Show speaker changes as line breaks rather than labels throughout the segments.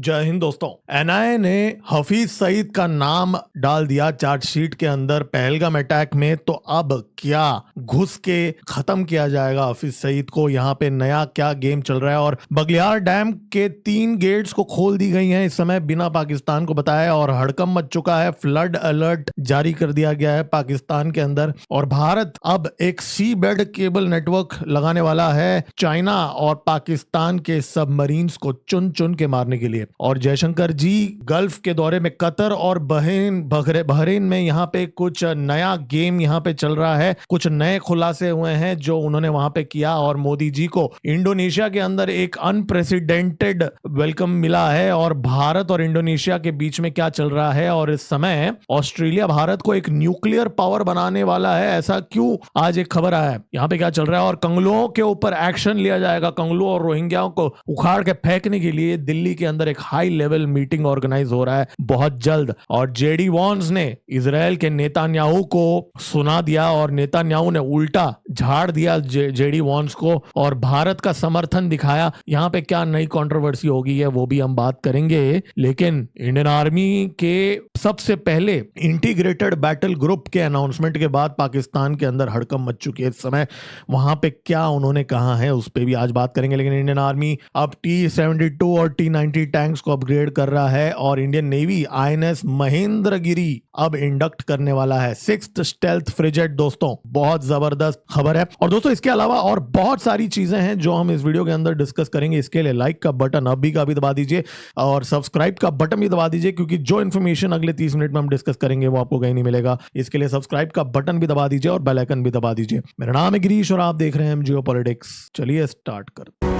जय हिंद दोस्तों। एनआईए ने हफीज सईद का नाम डाल दिया चार्जशीट के अंदर पहलगाम अटैक में। तो अब क्या घुस के खत्म किया जाएगा हफीज सईद को? यहाँ पे नया क्या गेम चल रहा है? और बगलियार डैम के 3 गेट्स को खोल दी गई हैं इस समय बिना पाकिस्तान को बताए, और हड़कंप मच चुका है। फ्लड अलर्ट जारी कर दिया गया है पाकिस्तान के अंदर, और भारत अब एक सी बेड केबल नेटवर्क लगाने वाला है चाइना और पाकिस्तान के सबमरीन्स को चुन चुन के मारने के लिए। और जयशंकर जी गल्फ के दौरे में कतर और बहरीन में यहाँ पे कुछ नया गेम यहाँ पे चल रहा है, कुछ नए खुलासे हुए हैं जो उन्होंने वहां पे किया। और मोदी जी को इंडोनेशिया के अंदर एक अनप्रेसिडेंटेड वेलकम मिला है। और भारत और इंडोनेशिया के बीच में क्या चल रहा है, और इस समय ऑस्ट्रेलिया भारत को एक न्यूक्लियर पावर बनाने वाला है, ऐसा क्यों आज एक खबर आया है। यहाँ पे क्या चल रहा है, और कंगलुओं के ऊपर एक्शन लिया जाएगा। कंगलुओं और रोहिंग्याओं को उखाड़ के फेंकने के लिए दिल्ली के अंदर एक हाई लेवल मीटिंग ऑर्गेनाइज हो रहा है बहुत जल्द। और जेडी वॉन्स ने इजराइल के नेतान्याहू को सुना दिया, और नेतान्याहू ने उल्टा झाड़ दिया जेडी वॉन्स को और भारत का समर्थन दिखाया। यहाँ पे क्या नई कंट्रोवर्सी होगी है वो भी हम बात करेंगे। लेकिन इंडियन आर्मी के सबसे पहले इंटीग्रेटेड बैटल ग्रुप के अनाउंसमेंट के बाद पाकिस्तान के अंदर हड़कंप मच चुकी है इस समय। वहां पे क्या उन्होंने कहा है उस पे भी आज बात करेंगे। लेकिन इंडियन आर्मी अब T-72 और T-90 टैंक्स को अपग्रेड कर रहा है, और इंडियन नेवी INS महेंद्रगिरी अब इंडक्ट करने वाला है 6th स्टेल्थ फ्रिगेट। दोस्तों बहुत जबरदस्त खबर है। और दोस्तों इसके अलावा और बहुत सारी चीजें हैं जो हम इस वीडियो के अंदर डिस्कस करेंगे। इसके लिए लाइक का बटन अभी का भी दबा दीजिए और सब्सक्राइब का बटन भी दबा दीजिए, क्योंकि जो इन्फॉर्मेशन अगले 30 मिनट में हम डिस्कस करेंगे वो आपको कहीं नहीं मिलेगा। इसके लिए सब्सक्राइब का बटन भी दबा दीजिए और बेल आइकन भी दबा दीजिए। मेरा नाम है गिरीश और आप देख रहे हैं जियोपॉलिटिक्स। चलिए स्टार्ट करते हैं।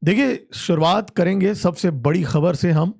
देखिए शुरुआत करेंगे सबसे बड़ी खबर से। हम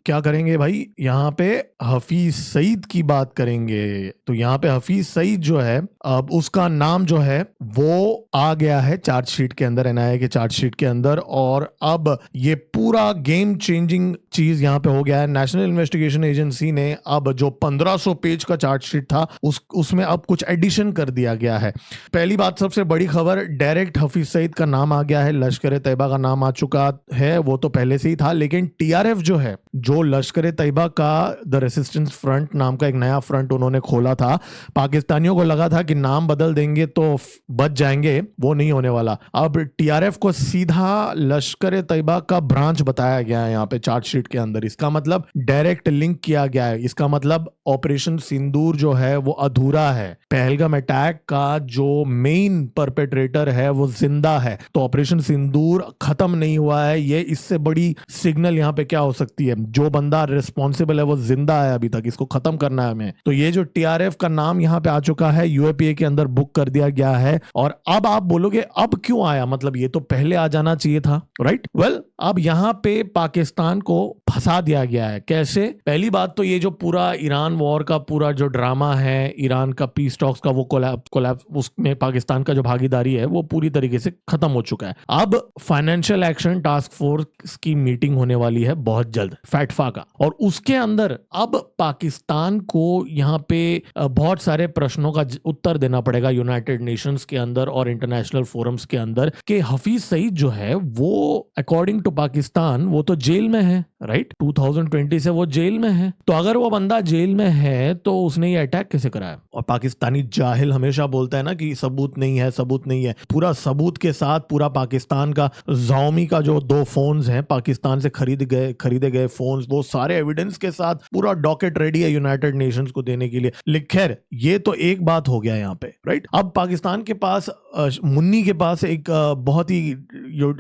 क्या करेंगे भाई, यहाँ पे हफीज सईद की बात करेंगे। तो यहाँ पे हफीज सईद जो है अब उसका नाम जो है वो आ गया है चार्जशीट के अंदर, एनआईए के चार्जशीट के अंदर। और अब ये पूरा गेम चेंजिंग चीज यहाँ पे हो गया है। नेशनल इन्वेस्टिगेशन एजेंसी ने अब जो 1500 पेज का चार्जशीट था उसमें अब कुछ एडिशन कर दिया गया है। पहली बात, सबसे बड़ी खबर, डायरेक्ट हफीज सईद का नाम आ गया है। लश्कर तैयबा का नाम आ चुका है, वो तो पहले से ही था। लेकिन टीआरएफ जो है, जो लश्कर तैयबा का द रेसिस्टेंस फ्रंट नाम का एक नया फ्रंट उन्होंने खोला था, पाकिस्तानियों को लगा था कि नाम बदल देंगे तो बच जाएंगे, वो नहीं होने वाला। अब टीआरएफ को सीधा लश्कर तैयबा का ब्रांच बताया गया है यहाँ पे चार्जशीट के अंदर। इसका मतलब डायरेक्ट लिंक किया गया है। इसका मतलब ऑपरेशन सिंदूर जो है वो अधूरा है। पहलगाम अटैक का जो मेन परपेट्रेटर है वो जिंदा है, तो ऑपरेशन सिंदूर खत्म नहीं हुआ है। ये इससे बड़ी सिग्नल यहाँ पे क्या हो सकती है, जो बंदा रिस्पॉन्सिबल है वो जिंदा है अभी तक, इसको खत्म करना है हमें। तो ये जो टीआरएफ का नाम यहाँ पे आ चुका है, यूएपीए के अंदर बुक कर दिया गया है। और अब आप बोलोगे अब क्यों आया, मतलब ये तो पहले आ जाना चाहिए था, राइट? वेल, अब यहाँ पे पाकिस्तान को फंसा दिया गया है। कैसे? पहली बात तो ये जो पूरा ईरान वॉर का पूरा जो ड्रामा है, ईरान का पीस टॉक्स का वो कोलैप्स, उसमें पाकिस्तान का जो भागीदारी है वो पूरी तरीके से खत्म हो चुका है। अब फाइनेंशियल एक्शन टास्क फोर्स की मीटिंग होने वाली है बहुत जल्द, फैटफा का, और उसके अंदर अब पाकिस्तान को यहाँ पे बहुत सारे प्रश्नों का उत्तर देना पड़ेगा यूनाइटेड नेशंस के अंदर और इंटरनेशनल फोरम्स के अंदर, कि हफीज सईद जो है वो अकॉर्डिंग टू पाकिस्तान वो तो जेल में है, राइट? 2020 से वो जेल में है। तो अगर वो बंदा जेल में है तो उसने ये अटैक कैसे कराया? और पाकिस्तानी जाहिल हमेशा बोलता है ना कि सबूत नहीं है, सबूत नहीं है। पूरा सबूत के साथ पूरा पाकिस्तान का Xiaomi का जो 2 फोन्स हैं पाकिस्तान से खरीदे गए फोन्स, वो सारे एविडेंस के साथ पूरा डॉकेट रेडी है यूनाइटेड नेशंस को देने के लिए। खैर, ये तो एक बात हो गया यहाँ पे, राइट? अब पाकिस्तान के पास मुन्नी के पास एक बहुत ही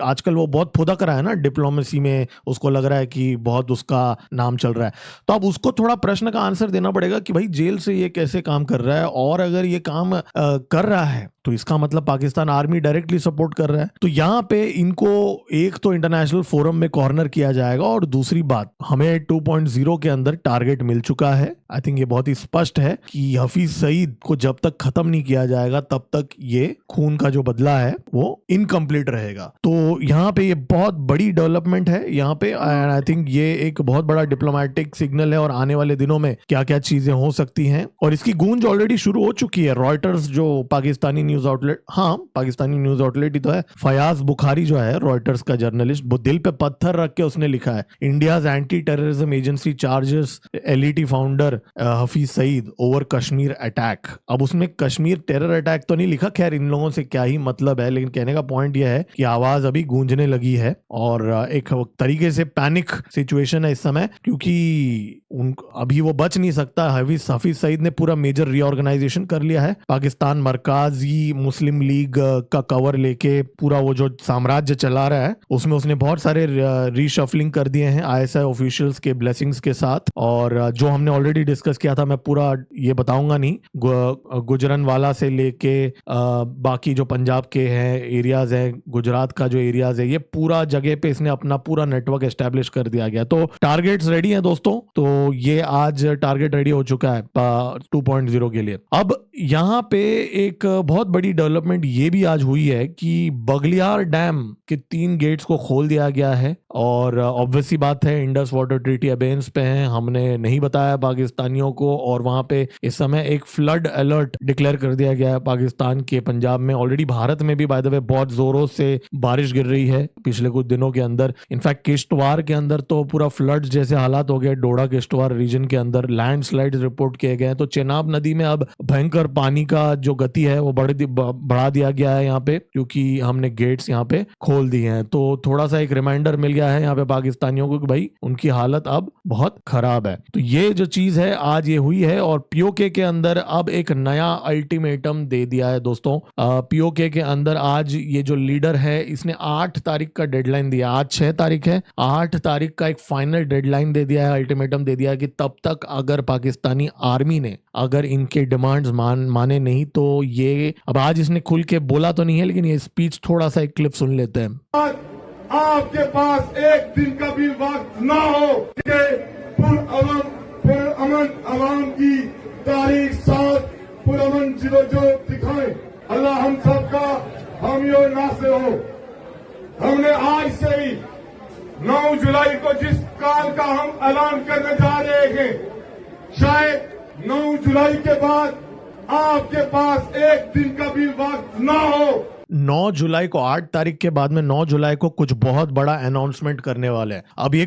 आजकल वो बहुत फुदा करा है ना डिप्लोमेसी में, उसको लग रहा है कि बहुत उसका नाम चल रहा है। तो अब उसको थोड़ा प्रश्न का आंसर देना पड़ेगा कि भाई जेल से ये कैसे काम कर रहा है, और अगर ये काम कर रहा है तो इसका मतलब पाकिस्तान आर्मी डायरेक्टली सपोर्ट कर रहा है। तो यहाँ पे इनको एक तो इंटरनेशनल फोरम में कॉर्नर किया जाएगा, और दूसरी बात, हमें 2.0 के अंदर टारगेट मिल चुका है। आई थिंक ये बहुत ही स्पष्ट है कि हफीज सईद को जब तक खत्म नहीं किया जाएगा तब तक ये खून का जो बदला है वो इनकम्प्लीट रहेगा। तो यहाँ पे ये बहुत बड़ी डेवलपमेंट है यहाँ पे, एंड आई थिंक ये एक बहुत बड़ा डिप्लोमेटिक सिग्नल है, और आने वाले दिनों में क्या क्या चीजें हो सकती हैं, और इसकी गूंज ऑलरेडी शुरू हो चुकी है। रॉयटर्स जो पाकिस्तानी न्यूज आउटलेट, हाँ पाकिस्तानी न्यूज आउटलेट ही तो है, फयाज बुखारी जो है रॉयटर्स का जर्नलिस्ट, वो दिल पे पत्थर रख के उसने लिखा है, India's anti terrorism agency charges LET founder Hafiz Saeed over Kashmir attack. अब उसमें कश्मीर टेरर अटैक तो नहीं लिखा, खैर इन लोगों से क्या ही मतलब है, लेकिन कहने का पॉइंट यह है कि आवाज अभी गूंजने लगी है, और एक तरीके से पैनिक सिचुएशन है इस समय, क्योंकि अभी वो बच नहीं सकता। हफीज सईद ने पूरा मेजर रीऑर्गेनाइजेशन कर लिया है, पाकिस्तान मरकाजी मुस्लिम लीग का कवर लेके पूरा वो जो साम्राज्य चला रहा है उसमें उसने बहुत सारे रीशफलिंग कर दिए हैं आईएसआई ऑफिशियल्स के ब्लेसिंग्स के साथ। और जो हमने ऑलरेडी डिस्कस किया था, मैं पूरा ये बताऊंगा नहीं, गुजरनवाला से लेके बाकी जो पंजाब के हैं एरियाज है, गुजरात का जो एरियाज है, ये पूरा जगह पे इसने अपना पूरा नेटवर्क एस्टेब्लिश कर दिया गया। तो टारगेट्स रेडी हैं दोस्तों, तो ये आज टारगेट रेडी हो चुका है 2.0 के लिए। अब यहाँ पे एक बहुत बड़ी डेवलपमेंट ये भी आज हुई है कि बगलियार डैम के 3 गेट्स को खोल दिया गया है, और ऑब्वियसली बात है इंडस वाटर ट्रीटी अबेंस पे हैं, हमने नहीं बताया पाकिस्तानियों को, और वहां पे इस समय एक फ्लड अलर्ट डिक्लेयर कर दिया गया है पाकिस्तान के पंजाब में। ऑलरेडी भारत में भी बाय द वे बहुत जोरों से बारिश गिर रही है पिछले कुछ दिनों के अंदर। इनफैक्ट किश्तवाड़ के अंदर तो पूरा फ्लड जैसे हालात हो गए, डोडा किश्तवाड़ रीजन के अंदर लैंडस्लाइड रिपोर्ट किए गए हैं। तो चेनाब नदी में अब भयंकर पानी का जो गति है वो बढ़ा दिया गया है यहाँ पे, क्योंकि हमने गेट्स यहाँ पे खोल दिए हैं। तो थोड़ा सा एक रिमाइंडर मिल गया है यहाँ पे पाकिस्तानियों को कि भाई उनकी हालत अब बहुत खराब है। तो ये जो चीज है आज ये हुई है, और पीओके के अंदर अब एक नया अल्टीमेटम दे दिया है दोस्तों। पीओके के अंदर आज ये जो लीडर है इसने 8 तारीख का डेडलाइन दिया, आज 6 तारीख है, 8 तारीख का एक फाइनल डेडलाइन दे दिया है, अल्टीमेटम दे दिया है कि तब तक अगर पाकिस्तानी आर्मी ने अगर इनके डिमांड्स माने नहीं तो ये, अब आज इसने खुल के बोला तो नहीं है, लेकिन ये स्पीच थोड़ा सा एक क्लिप सुन लेते हैं।
आपके पास एक दिन का भी वक्त ना हो कि पुरअमन अवाम की तारीख साथ पुरअमन जो दिखाए। अल्लाह हम सबका हामी और नासिर हो। हमने आज से ही 9 जुलाई को जिस काल का हम ऐलान करने जा रहे हैं, शायद 9 जुलाई के बाद आपके पास एक दिन का भी वक्त ना हो।
9 जुलाई को, 8 तारीख के बाद में 9 जुलाई को कुछ बहुत बड़ा अनाउंसमेंट करने वाले हैं। अब ये